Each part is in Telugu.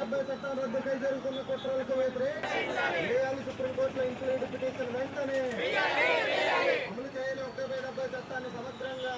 70 చట్టం రద్దుకై జరుగుతున్న కుట్రలకు వ్యతిరేకంగా సుప్రీంకోర్టులో ఇంప్లీడ్ పిటిషన్ వెంటనే అమలు చేయాలి. 170 చట్టాన్ని సమగ్రంగా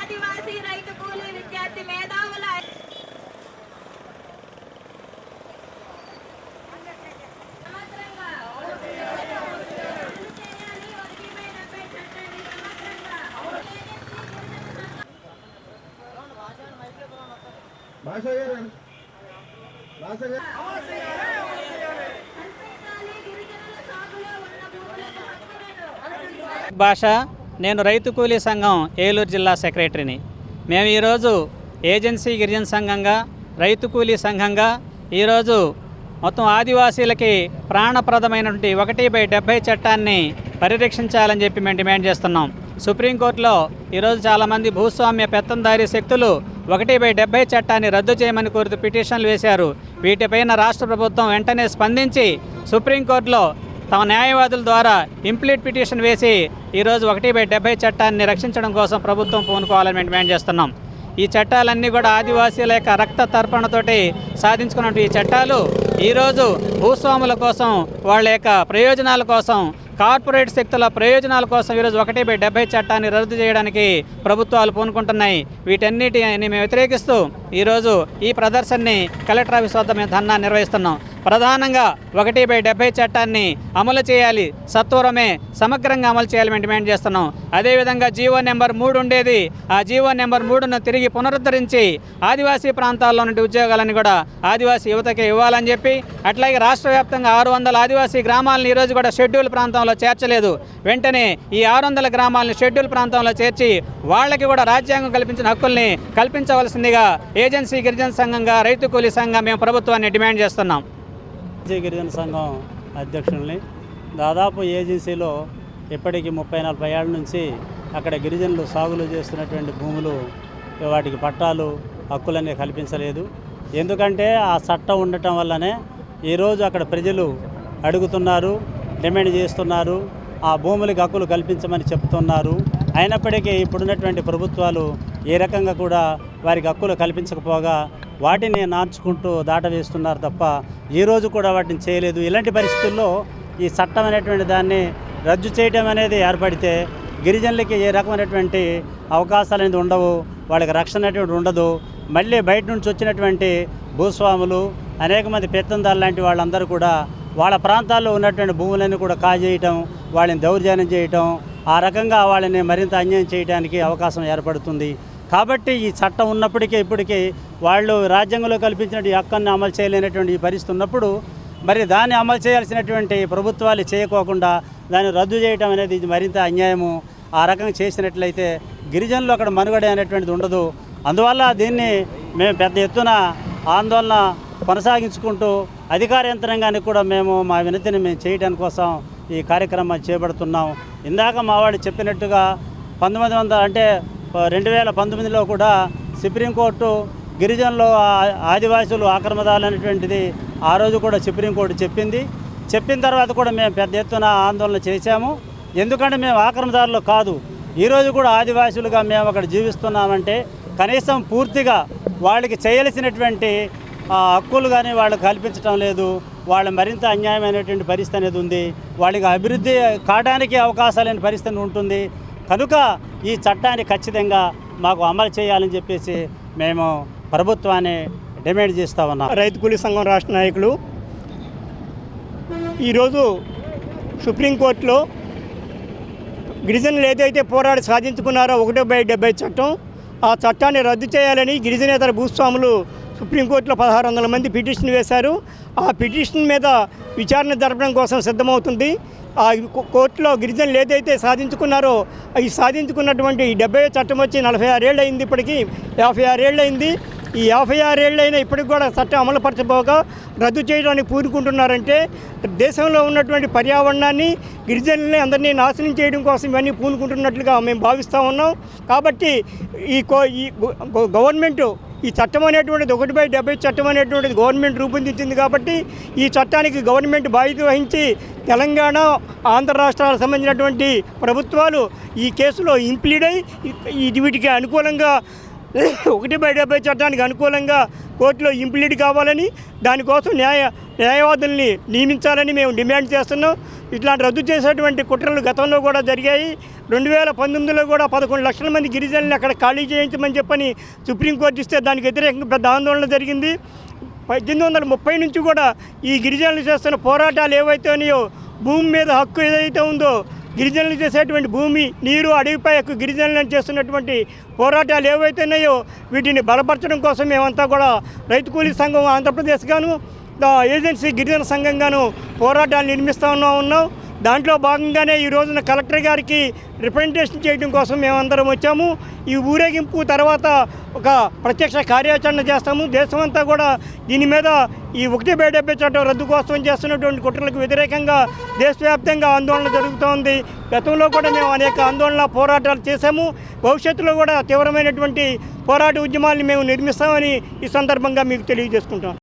ఆదివాసీ రైతు కూలీ విద్యార్థి మేధావుల భాష. నేను రైతు కూలీ సంఘం ఏలూరు జిల్లా సెక్రటరీని. మేము ఈరోజు ఏజెన్సీ గిరిజన సంఘంగా రైతు కూలీ సంఘంగా ఈరోజు మొత్తం ఆదివాసీలకి ప్రాణప్రదమైనటువంటి 1/70 చట్టాన్ని పరిరక్షించాలని చెప్పి మేము డిమాండ్ చేస్తున్నాం. సుప్రీంకోర్టులో ఈరోజు చాలామంది భూస్వామ్య పెత్తందారీ శక్తులు 1/70 చట్టాన్ని రద్దు చేయమని కోరుతూ పిటిషన్లు వేశారు. వీటిపైన రాష్ట్ర ప్రభుత్వం వెంటనే స్పందించి సుప్రీంకోర్టులో తమ న్యాయవాదుల ద్వారా ఇంప్లీట్ పిటిషన్ వేసి ఈరోజు 1/70 చట్టాన్ని రక్షించడం కోసం ప్రభుత్వం పూనుకోవాలని మేము డిమాండ్ చేస్తున్నాం. ఈ చట్టాలన్నీ కూడా ఆదివాసీల యొక్క రక్త తర్పణతోటి సాధించుకున్నట్టు ఈ చట్టాలు ఈరోజు భూస్వాముల కోసం, వాళ్ళ యొక్క ప్రయోజనాల కోసం, కార్పొరేట్ శక్తుల ప్రయోజనాల కోసం ఈరోజు 1/70 చట్టాన్ని రద్దు చేయడానికి ప్రభుత్వాలు పూనుకుంటున్నాయి. వీటన్నిటిని మేము వ్యతిరేకిస్తూ ఈరోజు ఈ ప్రదర్శనని కలెక్టర్ ఆఫీస్ వద్ద మేము ధర్నా నిర్వహిస్తున్నాం. ప్రధానంగా 1/70 చట్టాన్ని అమలు చేయాలి, సత్వరమే సమగ్రంగా అమలు చేయాలని మేము డిమాండ్ చేస్తున్నాం. అదేవిధంగా జీవో నెంబర్ 3 ఉండేది, ఆ జీవో నెంబర్ 3ను తిరిగి పునరుద్ధరించి ఆదివాసీ ప్రాంతాల్లో నుండి ఉద్యోగాలను కూడా ఆదివాసీ యువతకి ఇవ్వాలని చెప్పి, అట్లాగే రాష్ట్ర వ్యాప్తంగా 600 ఆదివాసీ గ్రామాలను ఈరోజు కూడా షెడ్యూల్ ప్రాంతంలో చేర్చలేదు. వెంటనే ఈ 600 గ్రామాలను షెడ్యూల్ ప్రాంతంలో చేర్చి వాళ్ళకి కూడా రాజ్యాంగం కల్పించిన హక్కుల్ని కల్పించవలసిందిగా ఏజెన్సీ గిరిజన సంఘంగా రైతు కూలీ సంఘం మేము ప్రభుత్వాన్ని డిమాండ్ చేస్తున్నాం. గిరిజన సంఘం అధ్యక్షుల్ని. దాదాపు ఏజెన్సీలో ఇప్పటికీ 30-40 ఏళ్ళ నుంచి అక్కడ గిరిజనులు సాగులు చేస్తున్నటువంటి భూములు, వాటికి పట్టాలు హక్కులన్నీ కల్పించలేదు. ఎందుకంటే ఆ చట్టం ఉండటం వల్లనే ఈరోజు అక్కడ ప్రజలు అడుగుతున్నారు, డిమాండ్ చేస్తున్నారు, ఆ భూములకి హక్కులు కల్పించమని చెప్తున్నారు. అయినప్పటికీ ఇప్పుడున్నటువంటి ప్రభుత్వాలు ఏ రకంగా కూడా వారికి హక్కులు కల్పించకపోగా వాటిని నార్చుకుంటూ దాటవేస్తున్నారు తప్ప ఈరోజు కూడా వాటిని చేయలేదు. ఇలాంటి పరిస్థితుల్లో ఈ చట్టం అనేటువంటి దాన్ని రద్దు చేయడం అనేది ఏర్పడితే గిరిజనులకి ఏ రకమైనటువంటి అవకాశాలు అనేది ఉండవు, వాళ్ళకి రక్షణ అనేటువంటి ఉండదు. మళ్ళీ బయట నుంచి వచ్చినటువంటి భూస్వాములు అనేక మంది పెత్తందారులు లాంటి వాళ్ళందరూ కూడా వాళ్ళ ప్రాంతాల్లో ఉన్నటువంటి భూములన్నీ కూడా కాజేయటం, వాళ్ళని దౌర్జన్యం చేయటం, ఆ రకంగా వాళ్ళని మరింత అన్యాయం చేయడానికి అవకాశం ఏర్పడుతుంది. కాబట్టి ఈ చట్టం ఉన్నప్పటికీ ఇప్పటికీ వాళ్ళు రాజ్యాంగంలో కల్పించిన ఈ హక్కుని అమలు చేయలేనటువంటి ఈ పరిస్థితి ఉన్నప్పుడు మరి దాన్ని అమలు చేయాల్సినటువంటి ప్రభుత్వాలు చేయకోకుండా దాన్ని రద్దు చేయడం అనేది ఇది మరింత అన్యాయము. ఆ రకంగా చేసినట్లయితే గిరిజనులు అక్కడ మనుగడ అనేటువంటిది ఉండదు. అందువల్ల దీన్ని మేము పెద్ద ఎత్తున ఆందోళన కొనసాగించుకుంటూ అధికార యంత్రాంగానికి కూడా మేము మా వినతిని మేము చేయడం కోసం ఈ కార్యక్రమాన్ని చేపడుతున్నాం. ఇందాక మా వాడు చెప్పినట్టుగా 2019లో కూడా సుప్రీంకోర్టు గిరిజనులు ఆదివాసులు ఆక్రమదాలు అనేటువంటిది ఆ రోజు కూడా సుప్రీంకోర్టు చెప్పిన తర్వాత కూడా మేము పెద్ద ఎత్తున ఆందోళన చేశాము. ఎందుకంటే మేము ఆక్రమదారులు కాదు, ఈరోజు కూడా ఆదివాసులుగా మేము అక్కడ జీవిస్తున్నామంటే కనీసం పూర్తిగా వాళ్ళకి చేయాల్సినటువంటి హక్కులు కానీ వాళ్ళకి కల్పించడం లేదు. వాళ్ళు మరింత అన్యాయమైనటువంటి పరిస్థితి అనేది ఉంది. వాళ్ళకి అభివృద్ధి కావడానికి అవకాశాలు లేని పరిస్థితి ఉంటుంది. కనుక ఈ చట్టాన్ని ఖచ్చితంగా మాకు అమలు చేయాలని చెప్పేసి మేము ప్రభుత్వాన్ని డిమాండ్ చేస్తూ ఉన్నాం. రైతు కూలీ సంఘం రాష్ట్ర నాయకులు ఈరోజు సుప్రీంకోర్టులో గిరిజనులు ఏదైతే పోరాడి సాధించుకున్నారో 1/70 చట్టం, ఆ చట్టాన్ని రద్దు చేయాలని గిరిజనేతర భూస్వాములు సుప్రీంకోర్టులో 1600 మంది పిటిషన్ వేశారు. ఆ పిటిషన్ మీద విచారణ జరపడం కోసం సిద్ధమవుతుంది. ఆ కోర్టులో గిరిజనులు ఏదైతే సాధించుకున్నారో ఈ సాధించుకున్నటువంటి 70 చట్టం వచ్చి 46 ఏళ్ళు అయింది. ఇప్పటికీ 56 ఏళ్ళు అయింది. ఈ 56 ఏళ్ళు అయినా ఇప్పటికి కూడా చట్టం అమలుపరచబోగా రద్దు చేయడానికి పూనుకుంటున్నారంటే దేశంలో ఉన్నటువంటి పర్యావరణాన్ని, గిరిజనుల్ని అందరినీ నాశనం చేయడం కోసం ఇవన్నీ పూనుకుంటున్నట్లుగా మేము భావిస్తూ ఉన్నాం. కాబట్టి ఈ గవర్నమెంటు ఈ చట్టం అనేటువంటిది 1/70 చట్టం అనేటువంటిది గవర్నమెంట్ రూపొందించింది. కాబట్టి ఈ చట్టానికి గవర్నమెంట్ బాధ్యత వహించి తెలంగాణ, ఆంధ్ర రాష్ట్రాలకు సంబంధించినటువంటి ప్రభుత్వాలు ఈ కేసులో ఇంప్లీడ్ అయి వీటికి అనుకూలంగా 1/70 చట్టానికి అనుకూలంగా కోర్టులో ఇంప్లీడ్ కావాలని, దానికోసం న్యాయవాదుల్ని నియమించాలని మేము డిమాండ్ చేస్తున్నాం. ఇట్లాంటి రద్దు చేసేటువంటి కుట్రలు గతంలో కూడా జరిగాయి. 2019లో కూడా 11 లక్షల మంది గిరిజనుల్ని అక్కడ ఖాళీ చేయించమని చెప్పని సుప్రీంకోర్టు ఇస్తే దానికి వ్యతిరేకంగా పెద్ద ఆందోళన జరిగింది. 1830 నుంచి కూడా ఈ గిరిజనులు చేస్తున్న పోరాటాలు ఏవైతే ఉన్నాయో, భూమి మీద హక్కు ఏదైతే ఉందో, గిరిజనులు చేసేటువంటి భూమి, నీరు, అడవిపై హక్కు గిరిజనులను చేస్తున్నటువంటి పోరాటాలు ఏవైతే ఉన్నాయో వీటిని బలపరచడం కోసం మేమంతా కూడా రైతు కూలీ సంఘం ఆంధ్రప్రదేశ్ గాను, ఏజెన్సీ గిరిజన సంఘంగాను పోరాటాలు నిర్మిస్తూ ఉన్నాం. దాంట్లో భాగంగానే ఈ రోజున కలెక్టర్ గారికి రిప్రజెంటేషన్ చేయడం కోసం మేమందరం వచ్చాము. ఈ ఊరేగింపు తర్వాత ఒక ప్రత్యక్ష కార్యాచరణ చేస్తాము. దేశమంతా కూడా దీని మీద ఈ 1/70 చట్టం రద్దు కోసం చేస్తున్నటువంటి కుట్రలకు వ్యతిరేకంగా దేశవ్యాప్తంగా ఆందోళన జరుగుతోంది. గతంలో కూడా మేము అనేక ఆందోళన పోరాటాలు చేశాము. భవిష్యత్తులో కూడా తీవ్రమైనటువంటి పోరాట ఉద్యమాల్ని మేము నిర్మిస్తామని ఈ సందర్భంగా మీకు తెలియజేసుకుంటాం.